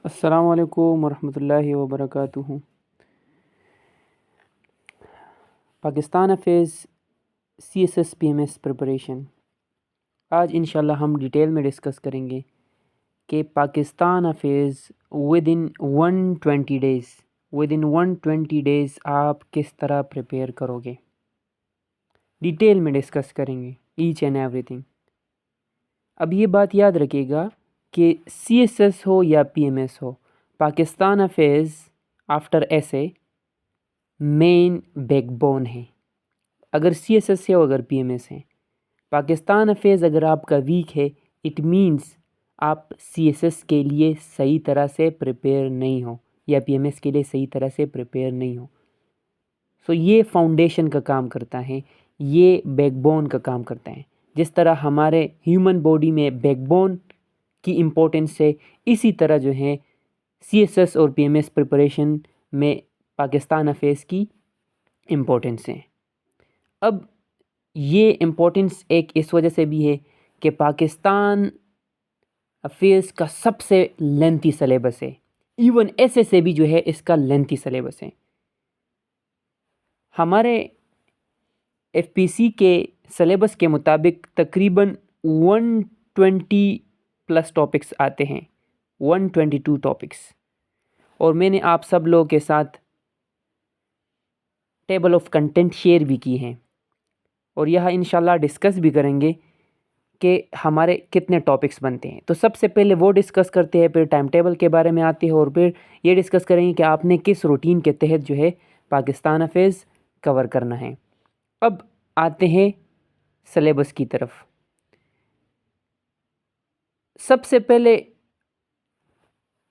अस्सलामुअलैकुम वरहमतुल्लाहि वबरकातुहू। Pakistan affairs CSS PMS preparation. आज इंशाल्लाह हम डिटेल में डिस्कस करेंगे कि Pakistan affairs within 120 days आप किस तरह प्रिपेयर करोगे। डिटेल में डिस्कस करेंगे ईच एंड एवरीथिंग। अब ये बात याद रखिएगा कि CSS हो या PMS हो, पाकिस्तान अफेज़ आफ्टर ऐसे मेन बैकबोन है। अगर CSS है और अगर PMS है, पाकिस्तान अफेज़ अगर आपका वीक है, इट मीन्स आप CSS के लिए सही तरह से प्रिपेयर नहीं हो या PMS के लिए सही तरह से प्रिपेयर नहीं हो। सो ये फाउंडेशन का काम करता है, ये बैकबोन का काम करता है। जिस तरह हमारे ह्यूमन बॉडी में बैकबोन की इम्पोर्टेंस है, इसी तरह जो है CSS और PMS प्रिपरेशन में पाकिस्तान अफेज़ की इम्पोर्टेंस है। अब ये इम्पोर्टेंस एक इस वजह से भी है कि पाकिस्तान अफेज़ का सबसे लेंथी सिलेबस है। इवन ऐसे से भी जो है इसका लेंथी सिलेबस है। हमारे FPC के सिलेबस के मुताबिक तकरीबन 120 प्लस टॉपिक्स आते हैं, 122 टॉपिक्स। और मैंने आप सब लोगों के साथ टेबल ऑफ कंटेंट शेयर भी की है और यह इंशाल्लाह डिस्कस भी करेंगे कि हमारे कितने टॉपिक्स बनते हैं। तो सबसे पहले वो डिस्कस करते हैं, फिर टाइम टेबल के बारे में आते हैं और फिर ये डिस्कस करेंगे कि आपने किस रूटीन के तहत जो है पाकिस्तान अफेज़ कवर करना है। अब आते हैं सिलेबस की तरफ। सबसे पहले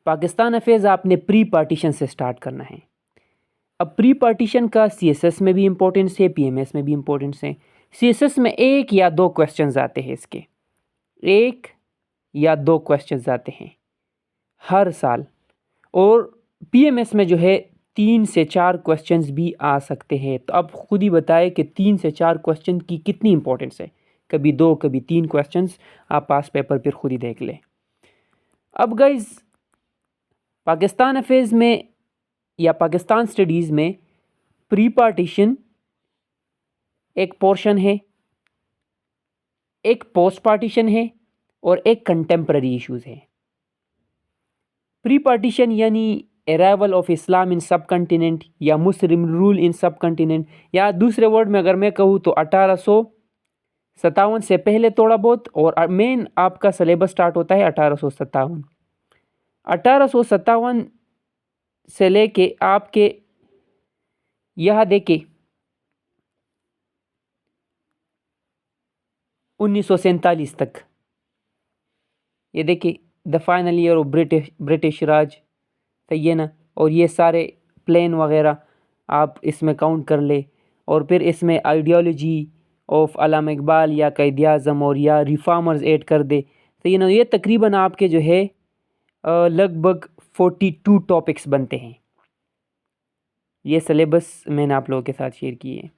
पाकिस्तान अफेज़ आपने प्री पार्टीशन से स्टार्ट करना है। अब प्री पार्टीशन का CSS में भी इम्पोर्टेंस है, PMS में भी इम्पोर्टेंस है। CSS में 1 या 2 क्वेश्चंस आते हैं, इसके 1 या 2 क्वेश्चंस आते हैं हर साल। और PMS में जो है 3 से 4 क्वेश्चंस भी आ सकते हैं। तो आप खुद ही बताएं कि 3 से 4 क्वेश्चन की कितनी इंपॉर्टेंस है। कभी 2 कभी 3 क्वेश्चंस आप पास पेपर पर खुद ही देख लें। अब गाइज, पाकिस्तान अफेज़ में या पाकिस्तान स्टडीज़ में प्री पार्टीशन एक पोर्शन है, एक पोस्ट पार्टीशन है और एक कंटेम्प्ररी इश्यूज़ है। प्री पार्टीशन यानी अराइवल ऑफ इस्लाम इन सब कंटिनेंट या मुस्लिम रूल इन सब कंटिनेंट, या दूसरे वर्ड में अगर मैं कहूँ तो 1857 से पहले थोड़ा बहुत, और मेन आपका सिलेबस स्टार्ट होता है 1857। 1857 से लेके आपके यहाँ देखे 1947 तक, ये देखिए the final year of British Raj, सही है ना। और ये सारे प्लेन वगैरह आप इसमें काउंट कर ले। और फिर इसमें आइडियोलॉजी ऑफ अल्लामा इकबाल या क़ायद आज़म और या रिफॉर्मर्स ऐड कर दे, तो ये तकरीबन आपके जो है लगभग 42 टॉपिक्स बनते हैं। ये सिलेबस मैंने आप लोगों के साथ शेयर की है,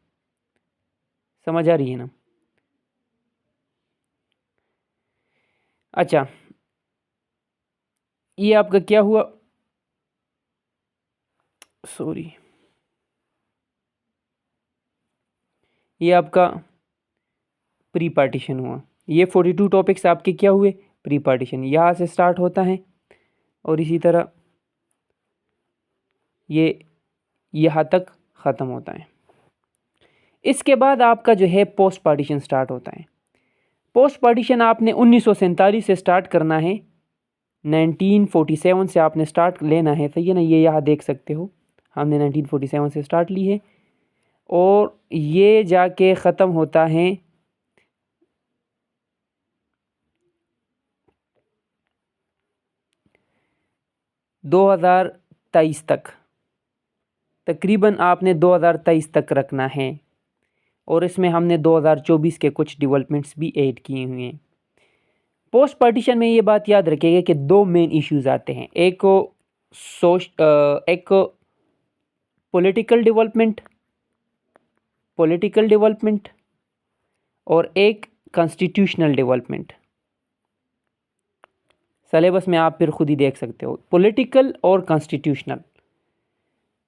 समझ आ रही है ना। अच्छा, ये आपका क्या हुआ, सॉरी, ये आपका प्री पार्टीशन हुआ। ये 42 टॉपिक्स आपके क्या हुए, प्री पार्टीशन। यहाँ से स्टार्ट होता है और इसी तरह ये यहाँ तक ख़त्म होता है। इसके बाद आपका जो है पोस्ट पार्टीशन स्टार्ट होता है। पोस्ट पार्टीशन आपने 1947 से स्टार्ट करना है, 1947 से आपने स्टार्ट लेना है, सही है ना। ये यहाँ देख सकते हो, हमने 1947 से स्टार्ट ली है और ये जाके ख़त्म होता है 2023 तक। तकरीबन आपने 2023 तक रखना है और इसमें हमने 2024 के कुछ डेवलपमेंट्स भी ऐड किए हुए हैं। पोस्ट पार्टीशन में ये बात याद रखिएगा कि 2 मेन इश्यूज आते हैं, एक पॉलिटिकल डेवलपमेंट और एक कॉन्स्टिट्यूशनल डेवलपमेंट, सिलेबस में आप फिर खुद ही देख सकते हो। पॉलिटिकल और कॉन्स्टिट्यूशनल,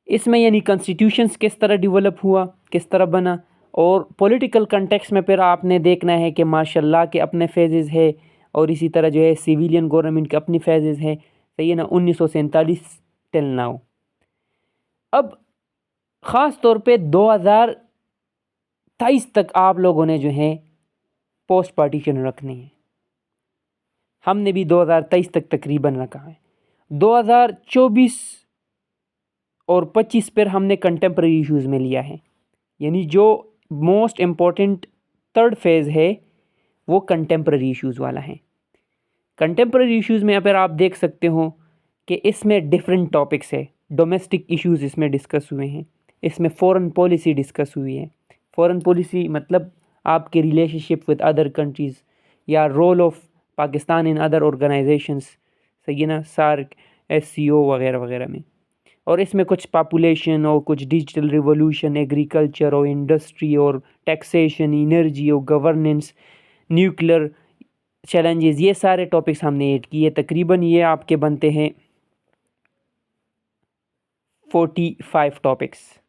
इसमें यानी कॉन्स्टिट्यूशंस किस तरह डेवलप हुआ, किस तरह बना, और पॉलिटिकल कंटेक्स्ट में फिर आपने देखना है कि माशाल्लाह के अपने फेजेस है और इसी तरह जो है सिविलियन गवर्नमेंट के अपनी फेजेस है, सही है ना, 1947 टिल नाउ। अब ख़ास तौर पे 2023 तक आप लोगों ने जो है पोस्ट पार्टीशन रखनी है। हमने भी 2023 तक तकरीबन रखा है। 2024 और 25 पर हमने कंटेम्प्रेरी इश्यूज़ में लिया है, यानी जो मोस्ट इम्पॉर्टेंट थर्ड फेज़ है वो कंटेम्प्रेरी इश्यूज़ वाला है। कंटेम्प्रेरी इश्यूज़ में अगर आप देख सकते हो कि इसमें डिफरेंट टॉपिक्स है। डोमेस्टिक इश्यूज़ इसमें डिस्कस हुए हैं, इसमें फ़ॉरेन पॉलिसी डिस्कस हुई है। फ़ॉरेन पॉलिसी मतलब आपके रिलेशनशिप विद अदर कंट्रीज़ या role of Pakistan in other organisations, सही है ना, सार्क, SCO वगैरह वगैरह में। और इसमें कुछ पॉपुलेशन और कुछ डिजिटल रिवॉल्यूशन, एग्रीकल्चर और इंडस्ट्री और टैक्सेशन, एनर्जी और गवर्नेंस, न्यूक्लियर चैलेंजेस, ये सारे टॉपिक्स हमने ऐड किए। तकरीबन ये आपके बनते हैं 45 टॉपिक्स।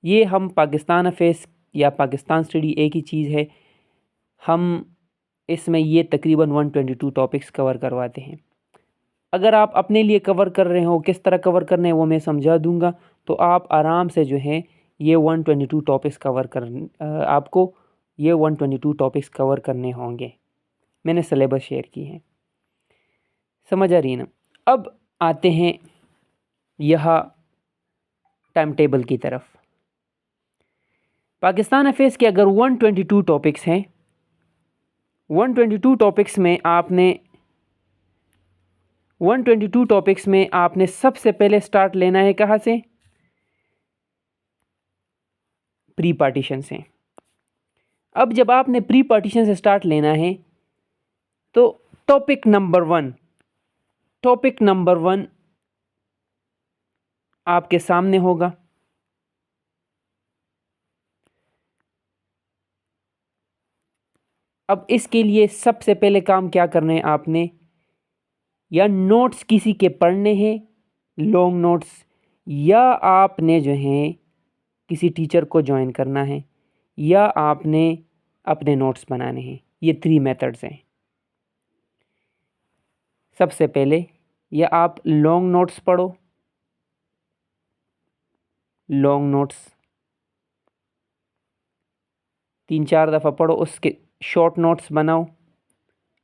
ये हम पाकिस्तान अफेयर्स या पाकिस्तान स्टडी एक ही चीज़ है, हम इसमें ये तकरीबन 122 टॉपिक्स कवर करवाते हैं। अगर आप अपने लिए कवर कर रहे हो, किस तरह कवर करने हैं वो मैं समझा दूंगा, तो आप आराम से जो है ये 122 टॉपिक्स कवर कर आपको ये 122 टॉपिक्स कवर करने होंगे। मैंने सिलेबस शेयर की है, समझ आ रही है ना। अब आते हैं यहाँ टाइम टेबल की तरफ। पाकिस्तान अफेयर्स के अगर 122 टॉपिक्स हैं, 122 टॉपिक्स में आपने सबसे पहले स्टार्ट लेना है कहाँ से? प्री पार्टीशन से। अब जब आपने प्री पार्टीशन से स्टार्ट लेना है तो टॉपिक नंबर वन आपके सामने होगा। अब इसके लिए सबसे पहले काम क्या करना है आपने, या नोट्स किसी के पढ़ने हैं, लॉन्ग नोट्स, या आपने जो है किसी टीचर को ज्वाइन करना है, या आपने अपने नोट्स बनाने हैं। ये 3 मेथड्स हैं। सबसे पहले या आप लॉन्ग नोट्स पढ़ो, लॉन्ग नोट्स 3-4 दफ़ा पढ़ो, उसके शॉर्ट नोट्स बनाओ।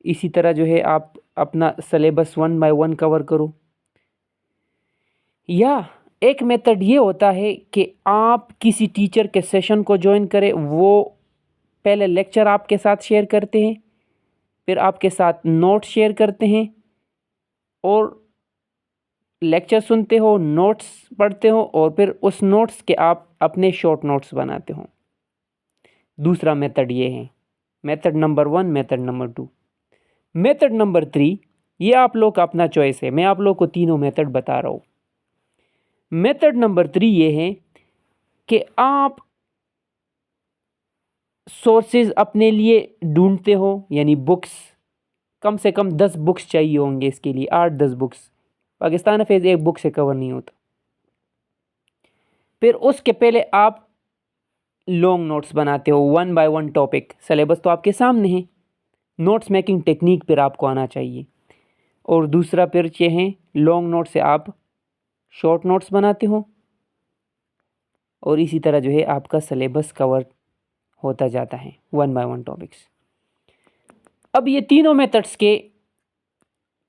इसी तरह जो है आप अपना सिलेबस 1 बाय 1 कवर करो। या एक मेथड ये होता है कि आप किसी टीचर के सेशन को ज्वाइन करें, वो पहले लेक्चर आपके साथ शेयर करते हैं, फिर आपके साथ नोट शेयर करते हैं, और लेक्चर सुनते हो, नोट्स पढ़ते हो, और फिर उस नोट्स के आप अपने शॉर्ट नोट्स बनाते हो। दूसरा मेथड ये है, method number 1, method number 2। Method number 3 ये आप लोग का अपना चॉइस है, मैं आप लोग को तीनों मेथड बता रहा हूँ। मेथड नंबर 3 ये है कि आप सोर्सेज अपने लिए ढूंढते हो, यानी बुक्स, कम से कम 10 बुक्स चाहिए होंगे इसके लिए, 8-10 बुक्स। पाकिस्तान अफेयर्स एक बुक से कवर नहीं होता। फिर उसके पहले आप लॉन्ग नोट्स बनाते हो, 1 बाय 1 टॉपिक। सिलेबस तो आपके सामने है, नोट्स मेकिंग टेक्निक पर आपको आना चाहिए। और दूसरा फिर ये है, लॉन्ग नोट से आप शॉर्ट नोट्स बनाते हो, और इसी तरह जो है आपका सिलेबस कवर होता जाता है 1 बाय 1 टॉपिक्स। अब ये तीनों मेथड्स के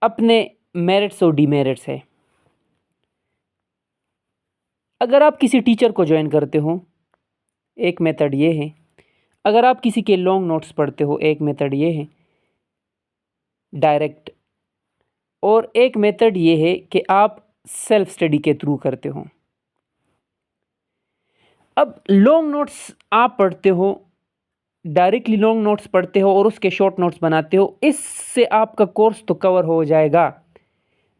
अपने मेरिट्स और डीमेरिट्स है। अगर आप किसी टीचर को ज्वाइन करते हो, एक मेथड ये है। अगर आप किसी के लॉन्ग नोट्स पढ़ते हो, एक मेथड ये है डायरेक्ट। और एक मेथड ये है कि आप सेल्फ स्टडी के थ्रू करते हो। अब लॉन्ग नोट्स आप पढ़ते हो, डायरेक्टली लॉन्ग नोट्स पढ़ते हो और उसके शॉर्ट नोट्स बनाते हो, इससे आपका कोर्स तो कवर हो जाएगा,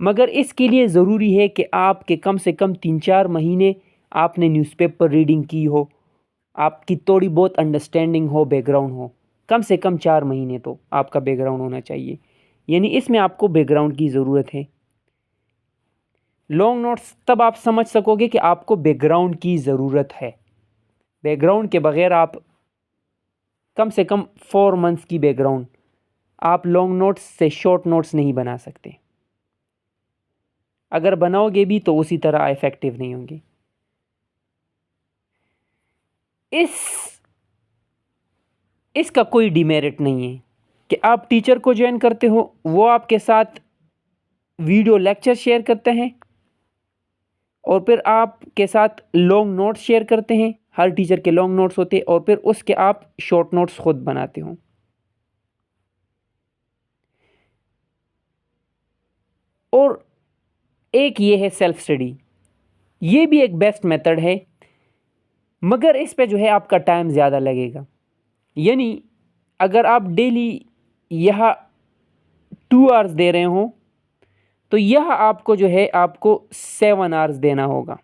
मगर इसके लिए ज़रूरी है कि आपके कम से कम 3-4 महीने आपने न्यूज़पेपर रीडिंग की हो, आपकी थोड़ी बहुत अंडरस्टैंडिंग हो, बैकग्राउंड हो। कम से कम 4 महीने तो आपका बैकग्राउंड होना चाहिए। यानी इसमें आपको बैकग्राउंड की ज़रूरत है। लॉन्ग नोट्स तब आप समझ सकोगे कि आपको बैकग्राउंड की ज़रूरत है। बैकग्राउंड के बगैर आप कम से कम 4 मंथ्स की बैकग्राउंड आप लॉन्ग नोट्स से शॉर्ट नोट्स नहीं बना सकते। अगर बनाओगे भी तो उसी तरह इफ़ेक्टिव नहीं होंगे। इसका कोई डिमेरिट नहीं है कि आप टीचर को ज्वाइन करते हो, वो आपके साथ वीडियो लेक्चर शेयर करते हैं और फिर आपके साथ लॉन्ग नोट्स शेयर करते हैं। हर टीचर के लॉन्ग नोट्स होते हैं और फिर उसके आप शॉर्ट नोट्स खुद बनाते हो। और एक ये है सेल्फ स्टडी, ये भी एक बेस्ट मेथड है, मगर इस पे जो है आपका टाइम ज़्यादा लगेगा। यानी अगर आप डेली यह 2 आवर्स दे रहे हो तो यह आपको जो है आपको 7 आवर्स देना होगा।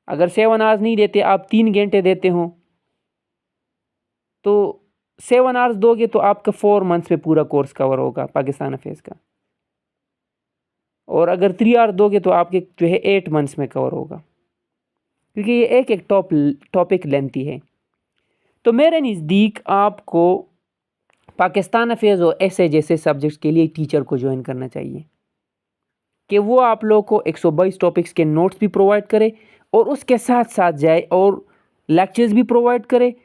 अगर 7 आवर्स नहीं देते, आप 3 घंटे देते हो तो 7 आवर्स दोगे तो आपका 4 मंथ्स में पूरा कोर्स कवर होगा पाकिस्तान अफेयर्स का। और अगर 3 आवर्स दोगे तो आपके जो है 8 मंथ्स में कवर होगा, क्योंकि ये एक टॉपिक लेंथी है। तो मेरे नज़दीक आपको पाकिस्तान अफेयर्स और ऐसे जैसे सब्जेक्ट्स के लिए टीचर को ज्वाइन करना चाहिए कि वो आप लोगों को 122 टॉपिक्स के नोट्स भी प्रोवाइड करे और उसके साथ साथ जाए और लेक्चर्स भी प्रोवाइड करे।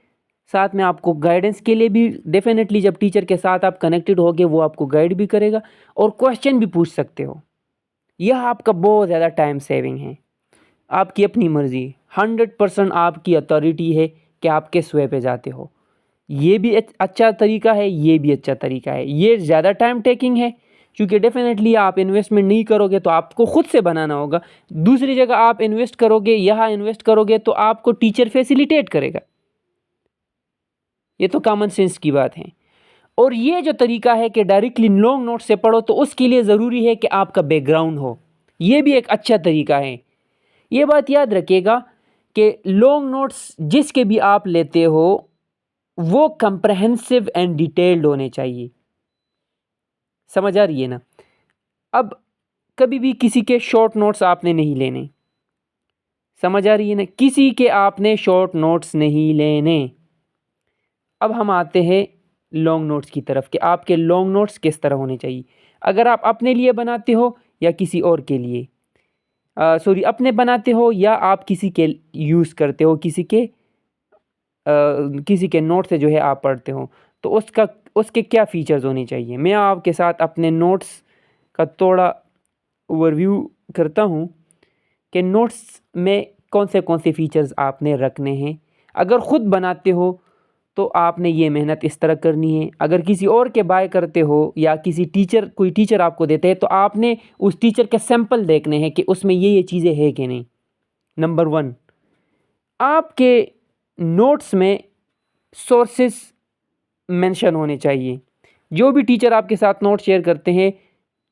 साथ में आपको गाइडेंस के लिए भी डेफिनेटली, जब टीचर के साथ आप कनेक्टेड होगे वो आपको गाइड भी करेगा और क्वेश्चन भी पूछ सकते हो। यह आपका बहुत ज़्यादा टाइम सेविंग है। आपकी अपनी मर्ज़ी, 100% आपकी अथॉरिटी है कि आप किस वे पे जाते हो। ये भी अच्छा तरीका है, ये भी अच्छा तरीका है। ये ज़्यादा टाइम टेकिंग है क्योंकि डेफिनेटली आप इन्वेस्टमेंट नहीं करोगे तो आपको खुद से बनाना होगा। दूसरी जगह आप इन्वेस्ट करोगे, यहाँ इन्वेस्ट करोगे तो आपको टीचर फैसिलिटेट करेगा। ये तो कॉमन सेंस की बात है। और ये जो तरीका है कि डायरेक्टली लॉन्ग नोट से पढ़ो, तो उसके लिए ज़रूरी है कि आपका बैकग्राउंड हो। ये भी एक अच्छा तरीका है। ये बात याद रखिएगा कि लॉन्ग नोट्स जिसके भी आप लेते हो वो कंप्रहेंसिव एंड डिटेल्ड होने चाहिए। समझ आ रही है ना? अब कभी भी किसी के शॉर्ट नोट्स आपने नहीं लेने। समझ आ रही है ना? किसी के आपने शॉर्ट नोट्स नहीं लेने। अब हम आते हैं लॉन्ग नोट्स की तरफ कि आपके लॉन्ग नोट्स किस तरह होने चाहिए। अगर आप अपने लिए बनाते हो या किसी और के लिए, अपने बनाते हो या आप किसी के यूज़ करते हो, किसी के नोट से जो है आप पढ़ते हो, तो उसके क्या फ़ीचर्स होने चाहिए। मैं आपके साथ अपने नोट्स का थोड़ा ओवरव्यू करता हूँ कि नोट्स में कौन से फ़ीचर्स आपने रखने हैं। अगर ख़ुद बनाते हो तो आपने ये मेहनत इस तरह करनी है। अगर किसी और के बाय करते हो या कोई टीचर आपको देते हैं तो आपने उस टीचर के सैंपल देखने हैं कि उसमें ये चीज़ें हैं कि नहीं। नंबर 1, आपके नोट्स में सोर्सेस मेंशन होने चाहिए। जो भी टीचर आपके साथ नोट शेयर करते हैं,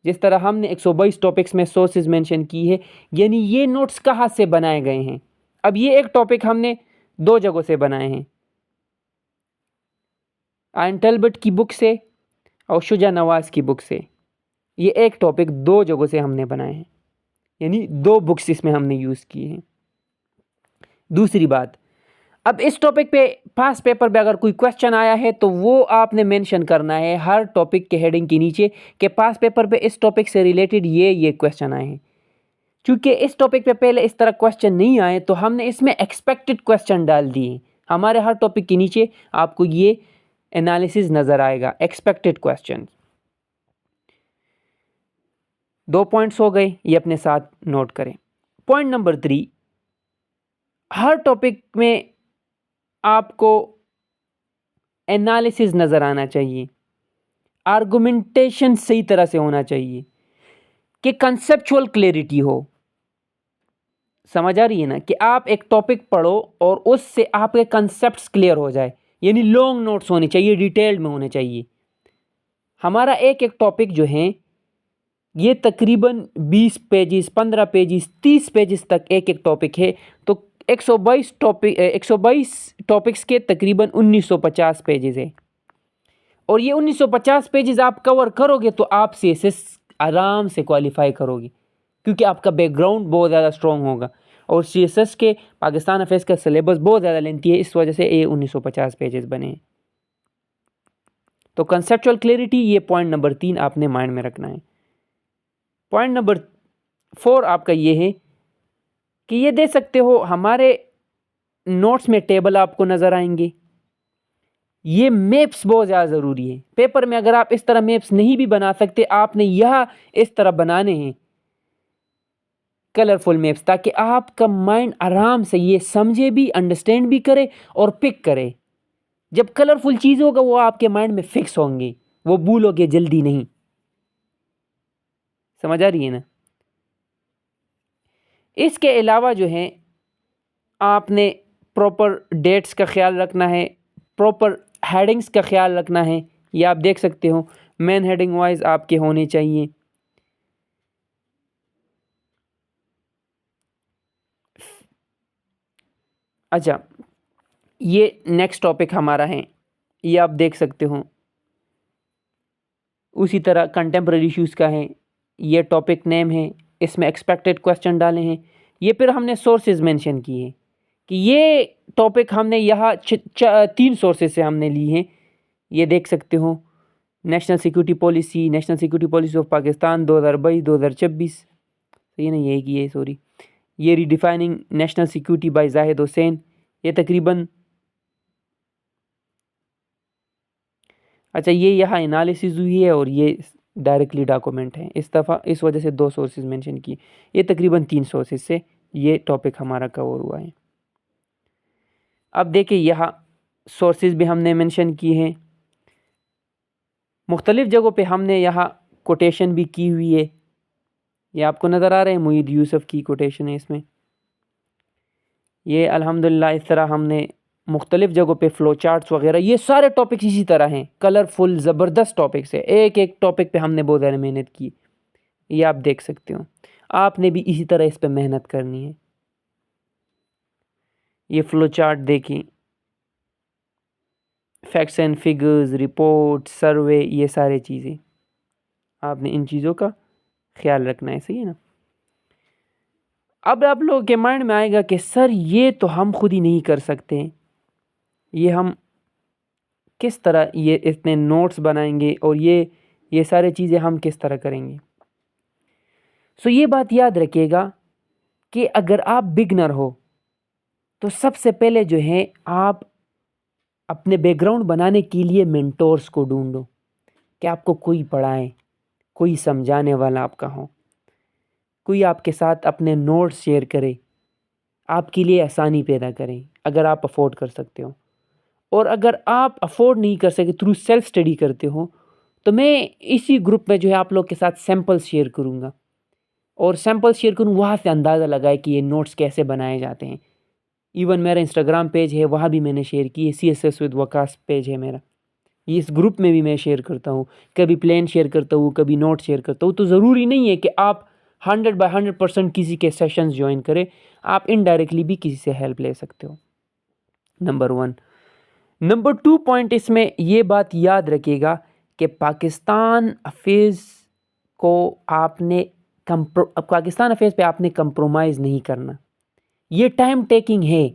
जिस तरह हमने 122 टॉपिक्स में सोर्सेज मेंशन की है, यानी ये नोट्स कहाँ से बनाए गए हैं। अब ये एक टॉपिक हमने 2 जगहों से बनाए हैं, आयन टलबट की बुक से और शुजा नवाज़ की बुक से। ये एक टॉपिक 2 जगहों से हमने बनाए हैं, यानी 2 बुक्स इसमें हमने यूज़ किए हैं। दूसरी बात, अब इस टॉपिक पे पास पेपर पे अगर कोई क्वेश्चन आया है तो वो आपने मेंशन करना है हर टॉपिक के हेडिंग के नीचे कि पास पेपर पे इस टॉपिक से रिलेटेड ये क्वेश्चन आए हैं। क्योंकि इस टॉपिक पे पहले इस तरह क्वेश्चन नहीं आए तो हमने इसमें एक्सपेक्टेड क्वेश्चन डाल दिए। हमारे हर टॉपिक के नीचे आपको ये एनालिसिस नज़र आएगा, एक्सपेक्टेड क्वेश्चन। 2 पॉइंट्स हो गए, ये अपने साथ नोट करें। पॉइंट नंबर 3, हर टॉपिक में आपको एनालिसिस नज़र आना चाहिए, आर्गुमेंटेशन सही तरह से होना चाहिए कि कंसेप्चुअल क्लैरिटी हो। समझ आ रही है ना? कि आप एक टॉपिक पढ़ो और उससे आपके कंसेप्ट्स क्लियर हो जाए, यानी लॉन्ग नोट्स होने चाहिए, डिटेल्ड में होने चाहिए। हमारा एक टॉपिक जो है ये तकरीबन 20 पेजेस, 15 पेजेस, 30 पेजेस तक एक टॉपिक है। तो 122 टॉपिक्स के तकरीबन 1950 पेजेस है और ये 1950 पेजेस आप कवर करोगे तो आप CSS आराम से क्वालिफाई करोगे, क्योंकि आपका बैकग्राउंड बहुत ज़्यादा स्ट्रॉन्ग होगा। और CSS के पाकिस्तान अफेयर्स का सिलेबस बहुत ज़्यादा लेंथी है, इस वजह से ये 1950 पेजेस बने हैं। तो कंसेप्चुअल क्लैरिटी, ये पॉइंट नंबर 3 आपने माइंड में रखना है। पॉइंट नंबर 4 आपका ये है कि ये दे सकते हो, हमारे नोट्स में टेबल आपको नज़र आएंगे। ये मैप्स बहुत ज़्यादा ज़रूरी है पेपर में। अगर आप इस तरह मैप्स नहीं भी बना सकते, आपने यह इस तरह बनाने हैं कलरफुल मैप्स, ताकि आपका माइंड आराम से ये समझे भी, अंडरस्टैंड भी करे और पिक करे। जब कलरफुल चीज़ होगा वो आपके माइंड में फिक्स होंगे, वो भूलोगे जल्दी नहीं। समझ आ रही है ना? इसके अलावा जो है, आपने प्रॉपर डेट्स का ख्याल रखना है, प्रॉपर हेडिंग्स का ख्याल रखना है। ये आप देख सकते हो, मेन हेडिंग वाइज आपके होने चाहिए। अच्छा, ये नेक्स्ट टॉपिक हमारा है, ये आप देख सकते हो। उसी तरह कंटेम्प्रेरी इश्यूज़ का है, ये टॉपिक नेम है, इसमें एक्सपेक्टेड क्वेश्चन डाले हैं। ये फिर हमने सोर्सेज मेंशन किए हैं कि ये टॉपिक हमने यहाँ 3 सोर्सेज से हमने ली हैं। ये देख सकते हो, national security policy of Pakistan 2022-2026, ये नहीं है कि ये सॉरी, ये redefining national security bye Zahid Hussain, ये तकरीबन, अच्छा ये यहाँ एनालिसिस हुई है और ये डायरेक्टली डॉक्यूमेंट है। इस दफ़ा इस वजह से 2 सोर्सेज मेंशन किए, ये तकरीबन 3 सोर्सेज से ये टॉपिक हमारा कवर हुआ है। अब देखिए, यहाँ सोर्सेज भी हमने मेंशन किए हैं, मुख्तलिफ़ जगहों पे हमने यहाँ कोटेशन भी की हुई है। ये आपको नज़र आ रहे हैं, मुईद यूसुफ की कोटेशन है इसमें। ये अल्हम्दुलिल्लाह इस तरह हमने मुख्तलिफ़ जगहों पे फ़्लो चार्ट्स वगैरह, ये सारे टॉपिक्स इसी तरह हैं, कलरफुल ज़बरदस्त टॉपिक्स है। एक एक टॉपिक पे हमने बहुत ज़्यादा मेहनत की, ये आप देख सकते हो। आपने भी इसी तरह इस पे मेहनत करनी है। ये फ़्लो चार्ट देखिए, फैक्ट्स एंड फिगर्स, रिपोर्ट, सर्वे, ये सारी चीज़ें आपने इन चीज़ों का ख्याल रखना है, सही है ना? अब आप लोगों के माइंड में आएगा कि सर ये तो हम खुद ही नहीं कर सकते, ये हम किस तरह ये इतने नोट्स बनाएंगे और ये सारी चीज़ें हम किस तरह करेंगे? सो ये बात याद रखिएगा कि अगर आप बिगनर हो तो सबसे पहले जो है, आप अपने बैकग्राउंड बनाने के लिए मेंटोर्स को ढूंढो, कि आपको कोई पढ़ाए, कोई समझाने वाला आपका हो, कोई आपके साथ अपने नोट्स शेयर करे, आपके लिए आसानी पैदा करें अगर आप अफोर्ड कर सकते हो। और अगर आप अफोर्ड नहीं कर सके, थ्रू सेल्फ स्टडी करते हो, तो मैं इसी ग्रुप में जो है आप लोग के साथ सैम्पल्स शेयर करूँगा, और सैम्पल्स शेयर करूँ, वहाँ से अंदाज़ा लगाए कि ये नोट्स कैसे बनाए जाते हैं। इवन मेरा इंस्टाग्राम पेज है, वहाँ भी मैंने शेयर की है, CSS विद वकास पेज है मेरा, इस ग्रुप में भी मैं शेयर करता हूँ, कभी प्लान शेयर करता हूँ, कभी नोट शेयर करता हूँ। तो ज़रूरी नहीं है कि आप 100/100% किसी के सेशंस ज्वाइन करें, आप इनडायरेक्टली भी किसी से हेल्प ले सकते हो। नंबर 1। नंबर 2 पॉइंट इसमें ये बात याद रखिएगा कि पाकिस्तान अफेयर्स पे आपने कंप्रोमाइज़ नहीं करना। ये टाइम टेकिंग है,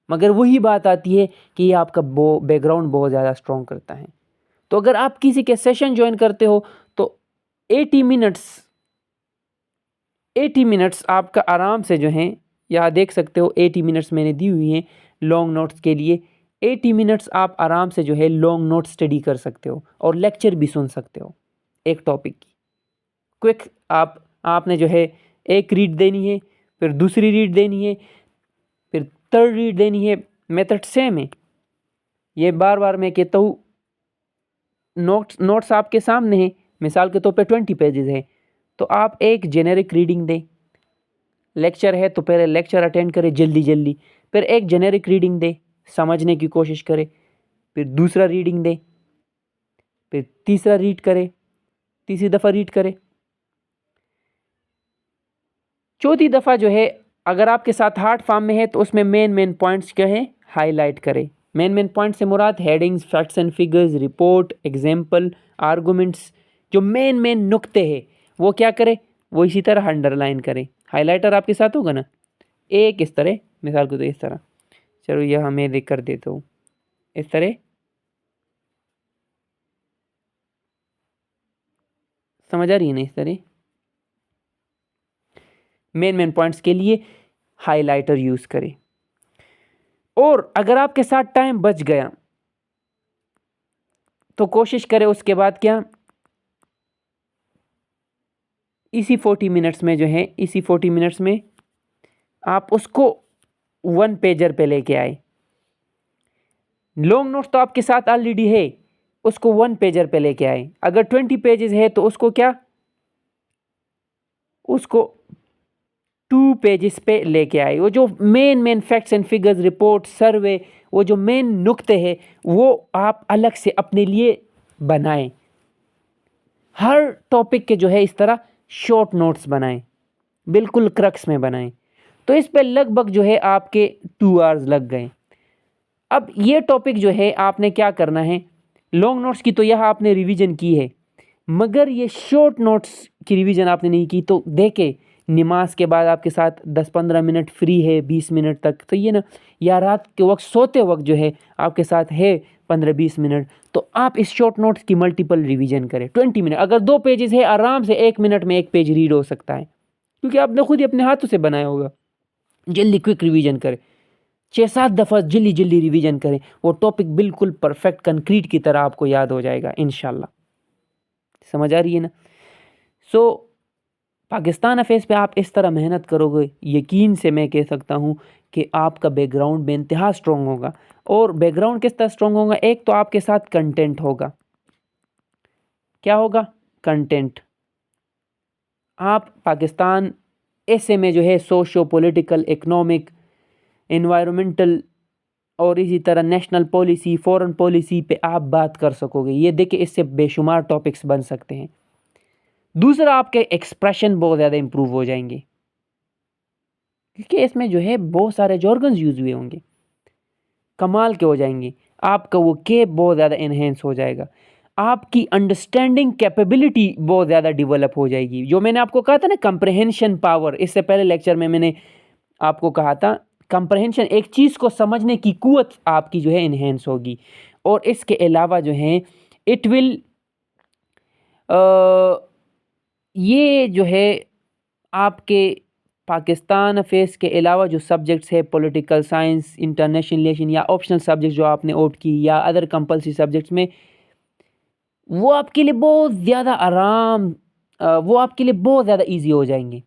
मगर वही बात आती है कि ये आपका बैकग्राउंड बहुत ज़्यादा स्ट्रॉन्ग करता है। तो अगर आप किसी के सेशन ज्वाइन करते हो तो 80 मिनट्स आपका आराम से जो है, यहाँ देख सकते हो 80 मिनट्स मैंने दी हुई हैं लॉन्ग नोट्स के लिए। 80 मिनट्स आप आराम से जो है लॉन्ग नोट स्टडी कर सकते हो और लेक्चर भी सुन सकते हो एक टॉपिक की। क्विक आपने जो है एक रीड देनी है, फिर दूसरी रीड देनी है, फिर थर्ड रीड देनी है। मेथड सेम है, ये बार बार मैं कहता हूँ। नोट्स आपके सामने हैं, मिसाल के तौर पे 20 पेजेस है, तो आप एक जेनेरिक रीडिंग दें। लेक्चर है तो पहले लेक्चर अटेंड करें जल्दी जल्दी, फिर एक जेनेरिक रीडिंग दें, समझने की कोशिश करें, फिर दूसरा रीडिंग दें, फिर तीसरा रीड करें, तीसरी दफ़ा रीड करें, चौथी दफ़ा जो है अगर आपके साथ हार्ड फॉर्म में है तो उसमें मेन पॉइंट्स क्या है हाईलाइट करें, मेन मेन पॉइंट से मुराद headings, facts and figures, report, example, arguments. जो मेन मेन नुक्ते हैं वो क्या करें, वो इसी तरह अंडरलाइन करें। हाइलाइटर आपके साथ होगा ना, एक इस तरह, मिसाल को तो इस तरह, चलो यह मैं देख कर देता हूँ इस तरह, समझ आ रही है ना, इस तरह मेन मेन पॉइंट्स के लिए हाइलाइटर यूज करें। और अगर आपके साथ टाइम बच गया तो कोशिश करें उसके बाद क्या, इसी 40 मिनट्स में जो है, इसी 40 मिनट्स में आप उसको 1 पेजर पे लेके आए। लॉन्ग नोट्स तो आपके साथ ऑलरेडी है, उसको 1 पेजर पे लेके आए। अगर 20 पेजेस है तो उसको क्या, उसको 2 पेजेस पे लेके आए। वो जो main main facts and figures, report, survey, वो जो मेन नुक्ते हैं वो आप अलग से अपने लिए बनाएं। हर टॉपिक के जो है इस तरह शॉर्ट नोट्स बनाएं, बिल्कुल क्रक्स में बनाएं। तो इस पे लगभग जो है आपके 2 आवर्स लग गए। अब ये टॉपिक जो है आपने क्या करना है, लॉन्ग नोट्स की तो यह आपने रिवीजन की है, मगर ये शॉर्ट नोट्स की रिवीजन आपने नहीं की। तो देखे नमाज के बाद आपके साथ 10-15 मिनट फ्री है, 20 मिनट तक, तो ये ना, या रात के वक्त सोते वक्त जो है आपके साथ है 15-20 मिनट, तो आप इस शॉर्ट नोट्स की मल्टीपल रिवीजन करें। 20 मिनट, अगर 2 पेजेस है आराम से 1 मिनट में 1 पेज रीड हो सकता है, क्योंकि आपने खुद ही अपने हाथों से बनाया होगा। जल्दी क्विक रिवीजन करें, 6-7 दफ़ा जल्दी जल्दी रिवीजन करें, वो टॉपिक बिल्कुल परफेक्ट कंक्रीट की तरह आपको याद हो जाएगा इंशाल्लाह। समझ आ रही है ना। सो पाकिस्तान अफेयर्स पे आप इस तरह मेहनत करोगे, यकीन से मैं कह सकता हूँ कि आपका बैकग्राउंड बेइंतहा स्ट्रॉन्ग होगा। और बैकग्राउंड किस तरह स्ट्रॉन्ग होगा, एक तो आपके साथ कंटेंट होगा। क्या होगा, कंटेंट। आप पाकिस्तान ऐसे में जो है सोशो पॉलिटिकल, इकोनॉमिक, एनवायरमेंटल और इसी तरह नेशनल पॉलिसी, फॉरेन पॉलिसी पे आप बात कर सकोगे। ये देखिए, इससे बेशुमार टॉपिक्स बन सकते हैं। दूसरा, आपके एक्सप्रेशन बहुत ज़्यादा इंप्रूव हो जाएंगे, क्योंकि इसमें जो है बहुत सारे जॉर्गन्स यूज हुए होंगे, कमाल के हो जाएंगे। आपका वो के बहुत ज़्यादा इन्हेंस हो जाएगा, आपकी अंडरस्टैंडिंग कैपेबिलिटी बहुत ज़्यादा डेवलप हो जाएगी। जो मैंने आपको कहा था ना, कंप्रहेंशन पावर, इससे पहले लेक्चर में मैंने आपको कहा था, कंप्रहेंशन, एक चीज़ को समझने की कुवत आपकी जो है इन्हेंस होगी। और इसके अलावा जो है इट विल, ये जो है आपके पाकिस्तान अफेयर्स के अलावा जो सब्जेक्ट्स है, पॉलिटिकल साइंस, इंटरनेशनल रिलेशन या ऑप्शनल सब्जेक्ट जो आपने ऑप्ट की, या अदर कंपल्सरी सब्जेक्ट्स में, वो आपके लिए बहुत ज़्यादा वो आपके लिए बहुत ज़्यादा ईजी हो जाएंगे।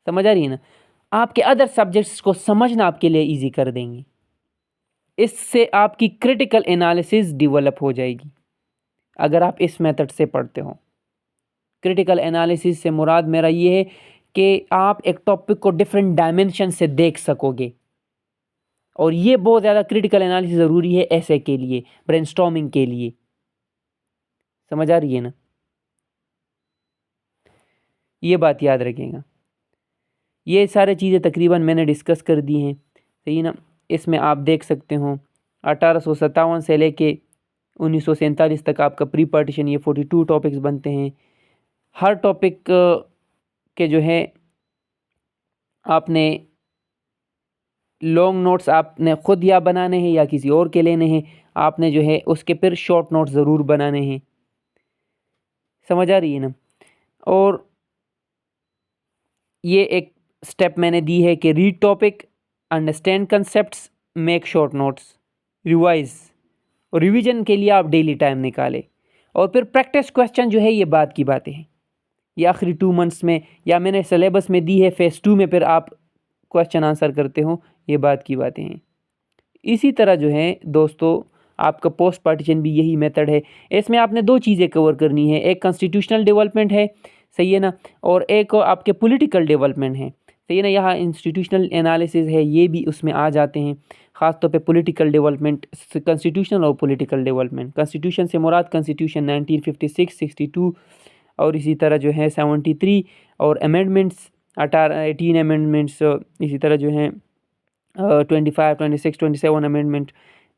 समझ आ रही है ना, आपके अदर सब्जेक्ट्स को समझना आपके लिए ईजी कर देंगे। इससे आपकी क्रिटिकल एनालिसिस डेवलप हो जाएगी अगर आप इस मेथड से पढ़ते हो। क्रिटिकल एनालिसिस से मुराद मेरा ये है कि आप एक टॉपिक को डिफरेंट डायमेंशन से देख सकोगे, और ये बहुत ज़्यादा क्रिटिकल एनालिसिस ज़रूरी है ऐसे के लिए, ब्रेनस्टॉर्मिंग के लिए। समझ आ रही है ना, ये बात याद रखिएगा। ये सारी चीज़ें तकरीबन मैंने डिस्कस कर दी हैं, सही ना। इसमें आप देख सकते हो 1857 से लेके 1947 तक आपका प्री पार्टीशन ये 42 टॉपिक्स बनते हैं। हर टॉपिक के जो है आपने लॉन्ग नोट्स आपने खुद या बनाने हैं या किसी और के लेने हैं, आपने जो है उसके फिर शॉर्ट नोट्स ज़रूर बनाने हैं। समझ आ रही है ना। और ये एक स्टेप मैंने दी है कि read topic, understand concepts, make short notes, revise. और रिवीजन के लिए आप डेली टाइम निकालें, और फिर प्रैक्टिस क्वेश्चन जो है, ये बात की बातें हैं, ये आखिरी 2 मंथ्स में, या मैंने सिलेबस में दी है फेज़ 2 में फिर आप क्वेश्चन आंसर करते हो, ये बात की बातें हैं। इसी तरह जो है दोस्तों, आपका पोस्ट पार्टीशन भी यही मेथड है। इसमें आपने 2 चीज़ें कवर करनी है, एक कॉन्स्टिट्यूशनल डेवलपमेंट है, सही है ना, और एक आपके पॉलिटिकल डेवलपमेंट है, सही है ना। यहाँ इंस्टीट्यूशनल एनालिसिस है, ये भी उसमें आ जाते हैं, ख़ासतौर पे पॉलिटिकल डेवलपमेंट, कॉन्स्टिट्यूशनल और पॉलिटिकल डेवलपमेंट। कॉन्स्टिट्यूशन से मुराद कॉन्स्टिट्यूशन 1956, 62 और इसी तरह जो है 73, और अमेंडमेंट्स 18 अमेंडमेंट्स, इसी तरह जो है 25, 26, 27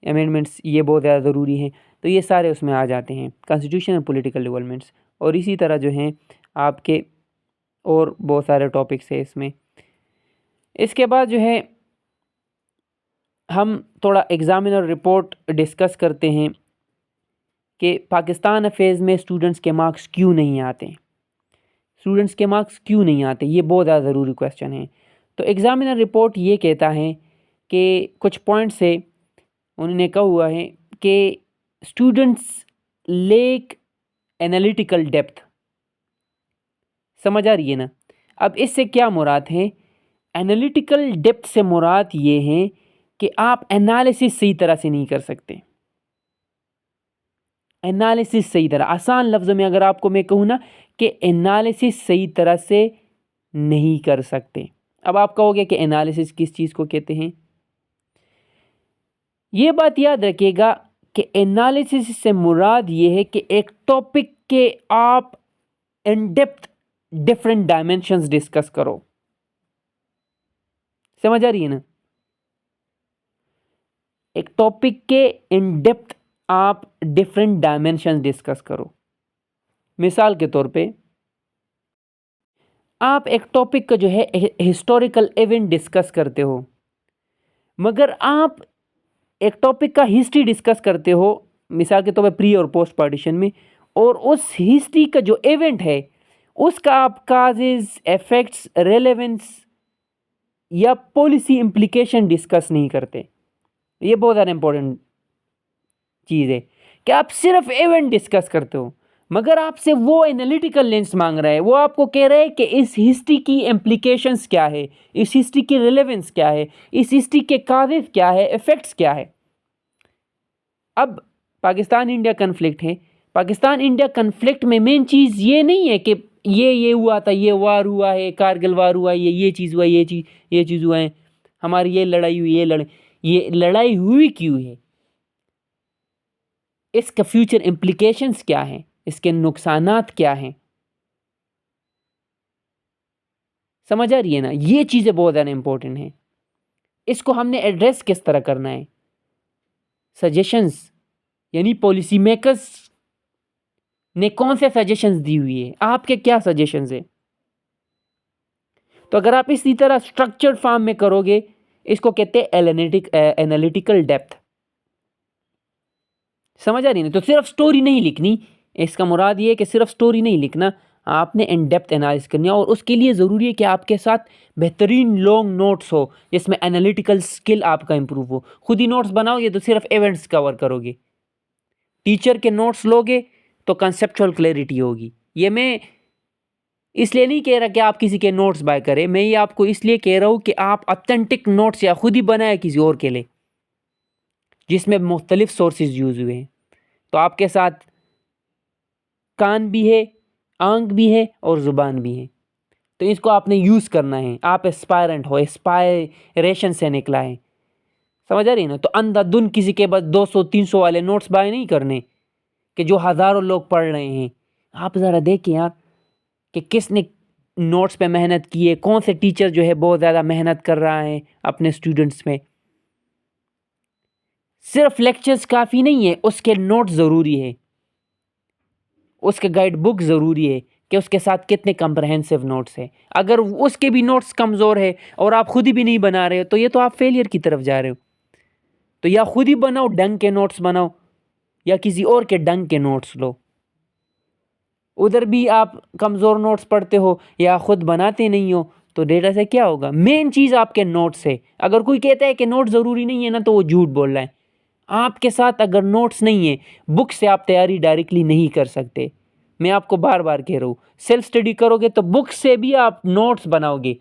अमेंडमेंट्स ये बहुत ज़्यादा ज़रूरी हैं। तो ये सारे उसमें आ जाते हैं, कॉन्स्टिट्यूशन एंड पॉलिटिकल डेवलपमेंट्स। और इसी तरह जो हैं आपके और बहुत सारे टॉपिक्स हैं इसमें। इसके बाद जो है हम थोड़ा एग्ज़ामिनर रिपोर्ट डिस्कस करते हैं कि पाकिस्तान अफेयर्स में स्टूडेंट्स के मार्क्स क्यों नहीं आते। स्टूडेंट्स के मार्क्स क्यों नहीं आते, ये बहुत ज़्यादा ज़रूरी क्वेश्चन है। तो एग्ज़ामिनर रिपोर्ट ये कहता है कि कुछ पॉइंट्स से उन्होंने कहा हुआ है कि स्टूडेंट्स लेक एनालिटिकल डेप्थ। समझ आ रही है ना? अब इससे क्या मुराद है? एनालिटिकल डेप्थ से मुराद ये है कि आप एनालिसिस सही तरह से नहीं कर सकते। एनालिसिस सही तरह, आसान लफ्ज़ों में अगर आपको मैं कहूँ ना कि एनालिसिस सही तरह से नहीं कर सकते। अब आप कहोगे कि एनालिसिस किस चीज़ को कहते हैं? ये बात याद रखिएगा कि एनालिसिस से मुराद ये है कि एक टॉपिक के आप in depth different dimensions discuss करो। समझ आ रही है ना? एक टॉपिक के इन डेप्थ आप डिफरेंट डायमेंशंस डिस्कस करो। मिसाल के तौर पे आप एक टॉपिक का जो है हिस्टोरिकल इवेंट डिस्कस करते हो, मगर आप एक टॉपिक का हिस्ट्री डिस्कस करते हो, मिसाल के तौर पे प्री और पोस्ट पार्टीशन में, और उस हिस्ट्री का जो इवेंट है उसका आप काजेज, इफेक्ट्स, रेलेवेंस या पॉलिसी इम्प्लीकेशन डिस्कस नहीं करते। ये बहुत ज़्यादा इंपॉर्टेंट चीज़ है कि आप सिर्फ इवेंट डिस्कस करते हो, मगर आपसे वो एनालिटिकल लेंस मांग रहा है। वो आपको कह रहा है कि इस हिस्ट्री की इम्प्लीकेशंस क्या है, इस हिस्ट्री की रिलेवेंस क्या है, इस हिस्ट्री के काजेज क्या है, इफेक्ट्स क्या है। अब पाकिस्तान इंडिया कन्फ्लिक्ट है। पाकिस्तान इंडिया कन्फ्लिक्ट में मेन चीज़ ये नहीं है कि ये हुआ था, ये वार हुआ है, कारगिल वार हुआ है, ये चीज़ हुआ, ये चीज़ हुआ है, हमारी ये लड़ाई हुई, ये लड़ाई हुई क्यों है, इसका फ्यूचर इम्प्लीकेशंस क्या हैं, इसके नुकसानात क्या हैं। समझ आ रही है ना? ये चीज़ें बहुत ज़्यादा इंपॉर्टेंट हैं। इसको हमने एड्रेस किस तरह करना है? सजेशंस, यानी पॉलिसी मेकर्स ने कौन से सजेशंस दी हुई है, आपके क्या सजेशंस है। तो अगर आप इसी तरह स्ट्रक्चर्ड फॉर्म में करोगे, इसको कहते हैं एनालिटिकल डेप्थ। समझ आ रही है ना? तो सिर्फ स्टोरी नहीं लिखनी, इसका मुराद ये है कि सिर्फ स्टोरी नहीं लिखना, आपने इन डेप्थ एनालिसिस करनी है। और उसके लिए ज़रूरी है कि आपके साथ बेहतरीन लॉन्ग नोट्स हो जिसमें एनालिटिकल स्किल आपका इंप्रूव हो। खुद ही नोट्स बनाओगे तो सिर्फ इवेंट्स कवर करोगे, टीचर के नोट्स लोगे तो कंसेप्चुअल क्लैरिटी होगी। ये मैं इसलिए नहीं कह रहा कि आप किसी के नोट्स बाय करें, मैं ये आपको इसलिए कह रहा हूँ कि आप ऑथेंटिक नोट्स या खुद ही बनाए किसी और के लिए, जिसमें मुख्तलिफ सोर्सेज यूज़ हुए हैं। तो आपके साथ कान भी है, आंख भी है और ज़ुबान भी है, तो इसको आपने यूज़ करना है। आप एस्पायरेंट हो, एस्पायरेशन से निकला है। समझ आ रही है ना? तो अंधाधुन किसी के बस 200-300 वाले नोट्स बाय नहीं करने कि जो हज़ारों लोग पढ़ रहे हैं। आप ज़रा देखें यार कि किसने नोट्स पे मेहनत की है, कौन से टीचर जो है बहुत ज़्यादा मेहनत कर रहा है अपने स्टूडेंट्स में। सिर्फ लेक्चर्स काफ़ी नहीं है, उसके नोट्स ज़रूरी है, उसके गाइड बुक ज़रूरी है कि उसके साथ कितने कम्प्रहेंसिव नोट्स हैं। अगर उसके भी नोट्स कमज़ोर है और आप खुद ही भी नहीं बना रहे हो, तो ये तो आप फेलियर की तरफ जा रहे हो। तो या खुद ही बनाओ, ढंग के नोट्स बनाओ, या किसी और के ढंग के नोट्स लो। उधर भी आप कमज़ोर नोट्स पढ़ते हो या खुद बनाते नहीं हो, तो डेटा से क्या होगा? मेन चीज़ आपके नोट्स है। अगर कोई कहता है कि नोट ज़रूरी नहीं है ना, तो वो झूठ बोल रहा है। आपके साथ अगर नोट्स नहीं है, बुक से आप तैयारी डायरेक्टली नहीं कर सकते। मैं आपको बार बार कह रहा हूँ, सेल्फ स्टडी करोगे तो बुक से भी आप नोट्स बनाओगे,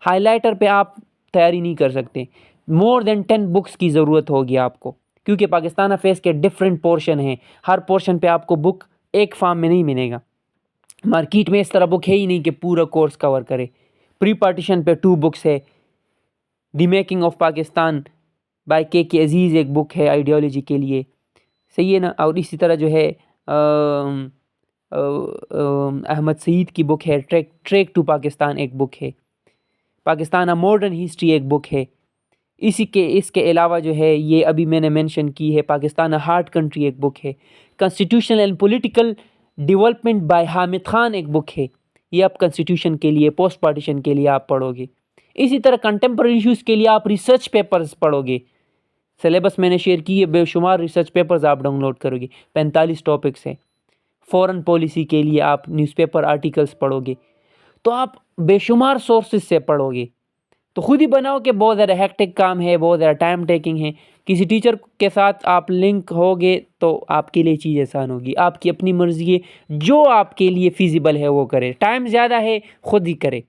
हाइलाइटर पे आप तैयारी नहीं कर सकते। मोर देन 10 बुक्स की ज़रूरत होगी आपको, क्योंकि पाकिस्तान अफेयर्स के डिफरेंट पोर्शन हैं। हर पोर्शन पे आपको बुक एक फॉर्म में नहीं मिलेगा। मार्केट में इस तरह बुक है ही नहीं कि पूरा कोर्स कवर करे। प्री पार्टीशन पे 2 बुक्स है, the making of Pakistan by K Aziz एक बुक है आइडियोलॉजी के लिए, सही है ना? और इसी तरह जो है अहमद सईद की बुक है, ट्रैक टू पाकिस्तान एक बुक है, पाकिस्तान अ मॉडर्न हिस्ट्री एक बुक है, इसके अलावा जो है ये अभी मैंने मेंशन की है, पाकिस्तान अ हार्ड कंट्री एक बुक है, constitutional and political development bye Hamid Khan एक बुक है, ये आप कॉन्स्टिट्यूशन के लिए, पोस्ट पार्टीशन के लिए आप पढ़ोगे। इसी तरह कंटेम्प्रेरी इश्यूज़ के लिए आप रिसर्च पेपर्स पढ़ोगे। सिलेबस मैंने शेयर की है, बेशुमार रिसर्च पेपर्स आप डाउनलोड करोगे, 45 टॉपिक्स है। फॉरेन पॉलिसी के लिए आप न्यूज़पेपर आर्टिकल्स पढ़ोगे, तो आप बेशुमार सोर्सेज से पढ़ोगे। तो खुद ही बनाओ कि बहुत ज़्यादा हेक्टिक काम है, बहुत ज़्यादा टाइम टेकिंग है। किसी टीचर के साथ आप लिंक होगे तो आपके लिए चीज़ आसान होगी। आपकी अपनी मर्ज़ी है, जो आपके लिए फ़िज़िबल है वो करें। टाइम ज़्यादा है, खुद ही करें।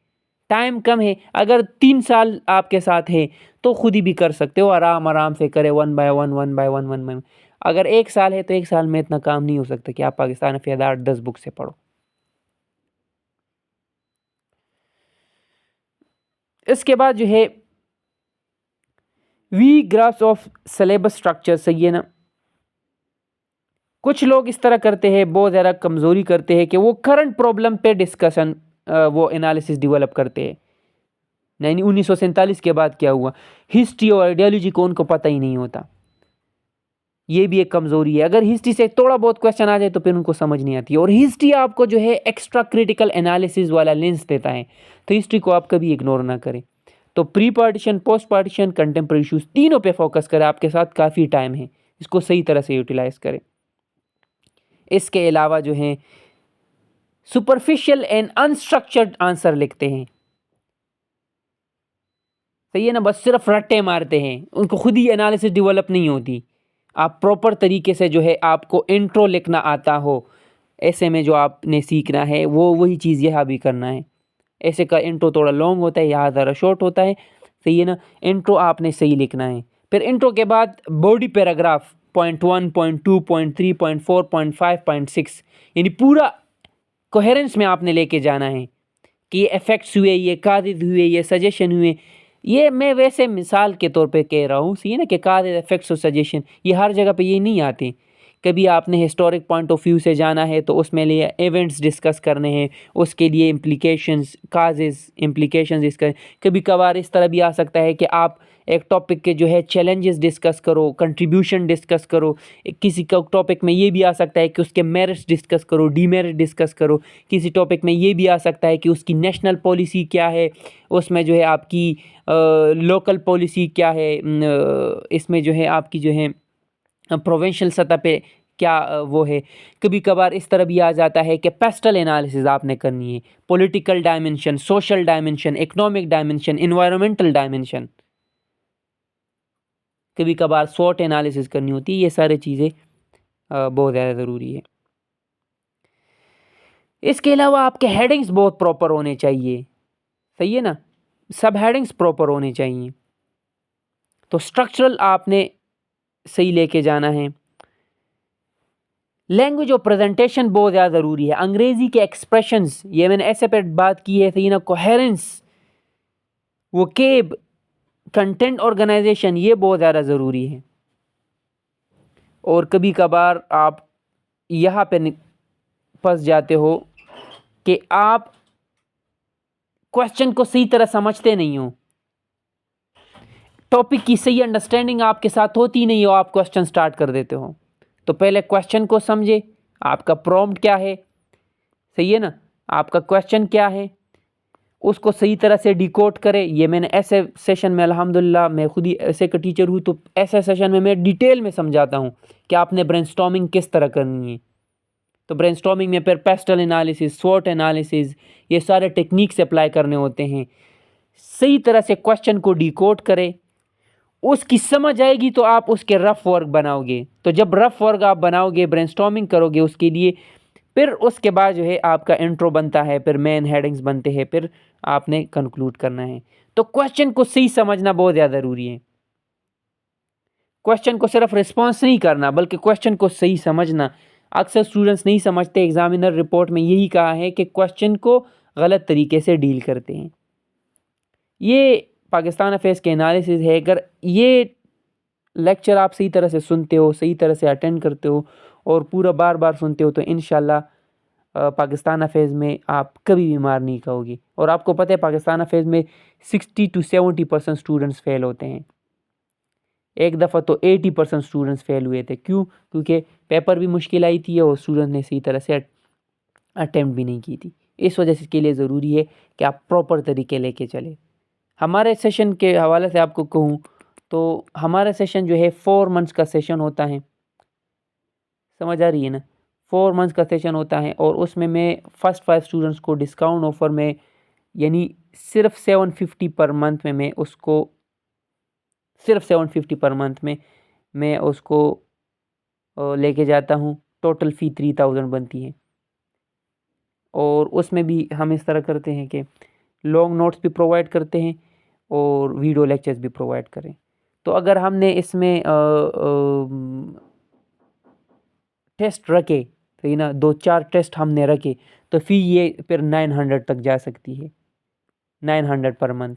टाइम कम है, अगर 3 साल आपके साथ है तो खुद ही भी कर सकते हो, आराम आराम से करें, one by one, one by one, one by one. अगर 1 साल है तो 1 साल में इतना काम नहीं हो सकता कि आप पाकिस्तान हफ़ीज़ 8-10 बुक से पढ़ो। इसके बाद जो है we graphs of syllabus structure, सही है ना। कुछ लोग इस तरह करते हैं, बहुत ज़्यादा कमज़ोरी करते हैं कि वो करंट प्रॉब्लम पे डिस्कशन, वो एनालिसिस डेवलप करते हैं। यानी 1947 के बाद क्या हुआ, हिस्ट्री और आइडियोलॉजी को उनको पता ही नहीं होता। ये भी एक कमज़ोरी है। अगर हिस्ट्री से थोड़ा बहुत क्वेश्चन आ जाए तो फिर उनको समझ नहीं आती, और हिस्ट्री आपको जो है एक्स्ट्रा क्रिटिकल एनालिसिस वाला लेंस देता है, तो हिस्ट्री को आप कभी इग्नोर ना करें। तो pre partition, post partition, contemporary issues, तीनों पे फोकस करें। आपके साथ काफ़ी टाइम है, इसको सही तरह से यूटिलाइज करें। इसके अलावा जो है सुपरफिशियल एंड अनस्ट्रक्चर्ड आंसर लिखते हैं, सही है ना, बस सिर्फ रट्टे मारते हैं, उनको खुद ही एनालिसिस डेवलप नहीं होती। आप प्रॉपर तरीके से जो है आपको इंट्रो लिखना आता हो, ऐसे में जो आपने सीखना है वो वही चीज़ यहाँ भी करना है। ऐसे का इंट्रो थोड़ा लॉन्ग होता है, यहाँ ज़रा शॉर्ट होता है, सही है ना। इंट्रो आपने सही लिखना है। फिर इंट्रो के बाद body paragraph, point 1, point 2, point 3, point 4, point 5, point 6, यानी पूरा कोहेरेंस में आपने लेके जाना है कि ये इफ़ेक्ट्स हुए, ये कादिद हुए, ये सजेशन हुए। ये मैं वैसे मिसाल के तौर पे कह रहा हूँ, सही है ना, कि कादिद, इफ़ेक्ट्स और सजेशन ये हर जगह पे ये नहीं आते। कभी आपने हिस्टोरिक पॉइंट ऑफ व्यू से जाना है तो उसमें लिए इवेंट्स डिस्कस करने हैं, उसके लिए इम्प्लीकेशंस, काजेज़, इम्प्लीकेशंस डिस्कस। कभी कभार इस तरह भी आ सकता है कि आप एक टॉपिक के जो है चैलेंजेस डिस्कस करो, कंट्रीब्यूशन डिस्कस करो। किसी का टॉपिक में ये भी आ सकता है कि उसके मेरिट्स डिस्कस करो, डीमेरिट डिस्कस करो। किसी टॉपिक में ये भी आ सकता है कि उसकी नेशनल पॉलिसी क्या है, उसमें जो है आपकी लोकल पॉलिसी क्या है, इसमें जो है आपकी जो है प्रोविंशियल सतह पे क्या वो है। कभी कभार इस तरह भी आ जाता है कि पेस्टल एनालिसिस आपने करनी है, political dimension, social dimension, economic dimension, environmental dimension. कभी कभार स्वॉट एनालिसिस करनी होती है। ये सारी चीज़ें बहुत ज़्यादा ज़रूरी है। इसके अलावा आपके हेडिंग्स बहुत प्रॉपर होने चाहिए, सही है ना, सब हेडिंग्स प्रॉपर होने चाहिए। तो स्ट्रक्चरल आपने सही लेके जाना है। लैंग्वेज और प्रेजेंटेशन बहुत ज़्यादा ज़रूरी है। अंग्रेज़ी के एक्सप्रेशंस, ये मैंने ऐसे पे बात की है, सही ना। कोहेरेंस, वोकेब, कंटेंट ऑर्गेनाइजेशन, ये बहुत ज़्यादा ज़रूरी है। और कभी कभार आप यहाँ पे फंस जाते हो कि आप क्वेश्चन को सही तरह समझते नहीं हो, टॉपिक की सही अंडरस्टैंडिंग आपके साथ होती नहीं हो, आप क्वेश्चन स्टार्ट कर देते हो। तो पहले क्वेश्चन को समझे, आपका प्रॉम्प्ट क्या है, सही है ना, आपका क्वेश्चन क्या है, उसको सही तरह से डिकोड करें। ये मैंने ऐसे सेशन में, अल्हम्दुलिल्लाह मैं खुद ही ऐसे का टीचर हूँ, तो ऐसे सेशन में मैं डिटेल में समझाता हूँ कि आपने ब्रेनस्टॉर्मिंग किस तरह करनी है। तो ब्रेनस्टॉर्मिंग में फिर पेस्टल एनालिसिस, स्वॉट एनालिसिस, ये सारे टेक्निक्स अप्लाई करने होते हैं। सही तरह से क्वेश्चन को डिकोड करें, उसकी समझ आएगी तो आप उसके रफ वर्क बनाओगे। तो जब रफ वर्क आप बनाओगे, ब्रेनस्टॉर्मिंग करोगे उसके लिए, फिर उसके बाद जो है आपका इंट्रो बनता है, फिर मेन हेडिंग्स बनते हैं, फिर आपने कंक्लूड करना है। तो क्वेश्चन को सही समझना बहुत ज़्यादा ज़रूरी है। क्वेश्चन को सिर्फ रिस्पॉन्स नहीं करना, बल्कि क्वेश्चन को सही समझना। अक्सर स्टूडेंट्स नहीं समझते, एग्जामिनर रिपोर्ट में यही कहा है कि क्वेश्चन को गलत तरीके से डील करते हैं। ये पाकिस्तान अफेयर्स के एनालिसिस है। अगर ये लेक्चर आप सही तरह से सुनते हो, सही तरह से अटेंड करते हो और पूरा बार बार सुनते हो, तो इंशाल्लाह पाकिस्तान अफेयर्स में आप कभी भी मार नहीं खाओगे। और आपको पता है पाकिस्तान अफेयर्स में 60 to 70% स्टूडेंट्स फेल होते हैं। एक दफ़ा तो 80% स्टूडेंट्स फेल हुए थे। क्यों? क्योंकि पेपर भी मुश्किल आई थी और स्टूडेंट ने सही तरह से अटेम्प्ट भी नहीं की थी। इस वजह से इसके लिए ज़रूरी है कि आप प्रॉपर तरीके लेके चलें। हमारे सेशन के हवाले से आपको कहूँ तो हमारा सेशन जो है 4 मंथ्स का सेशन होता है। समझ आ रही है ना? 4 मंथ्स का सेशन होता है और उसमें मैं फर्स्ट 5 स्टूडेंट्स को डिस्काउंट ऑफ़र में यानी सिर्फ 750 पर मंथ में मैं उसको सिर्फ 750 पर मंथ में मैं उसको लेके जाता हूँ। टोटल फ़ी 3000 बनती है। और उसमें भी हम इस तरह करते हैं कि लॉन्ग नोट्स भी प्रोवाइड करते हैं और वीडियो लेक्चर्स भी प्रोवाइड करें। तो अगर हमने इसमें टेस्ट रखे, सही ना, 2-4 टेस्ट हमने रखे तो फ़ी ये फिर 900 तक जा सकती है। 900 पर मंथ,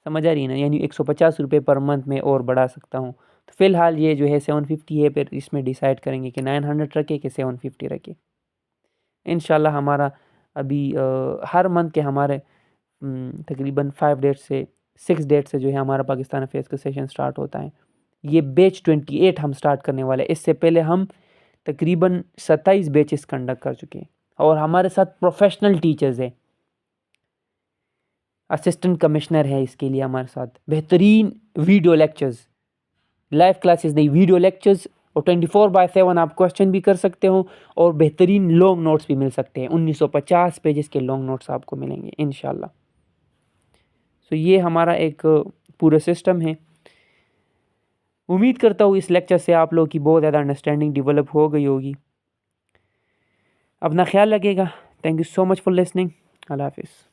समझ आ रही है ना? यानी 150 रुपये पर मंथ में और बढ़ा सकता हूँ। तो फ़िलहाल ये जो है 750 है, फिर इसमें डिसाइड करेंगे कि 900 रखें कि 750 रखें। इंशाल्लाह हमारा अभी हर मंथ के हमारे तकरीबन 5 डेट से 6 डेट से जो है हमारा पाकिस्तान अफेयर्स का सेशन स्टार्ट होता है। ये बैच 28 हम स्टार्ट करने वाले हैं। इससे पहले हम तकरीबन 27 बैचेस कंडक्ट कर चुके हैं और हमारे साथ प्रोफेशनल टीचर्स हैं। असिस्टेंट कमिश्नर है इसके लिए हमारे साथ। बेहतरीन वीडियो लेक्चर्स, लाइव क्लासेस नहीं, वीडियो लेक्चर्स, और 24/7 आप क्वेश्चन भी कर सकते हो और बेहतरीन लॉन्ग नोट्स भी मिल सकते हैं। 1950 पेजेस के लॉन्ग नोट्स आपको मिलेंगे इंशाल्लाह। सो ये हमारा एक पूरा सिस्टम है। उम्मीद करता हूँ इस लेक्चर से आप लोग की बहुत ज़्यादा अंडरस्टैंडिंग डेवलप हो गई होगी। अपना ख्याल रखिएगा। Thank you so much for listening. अल्लाह हाफिज़।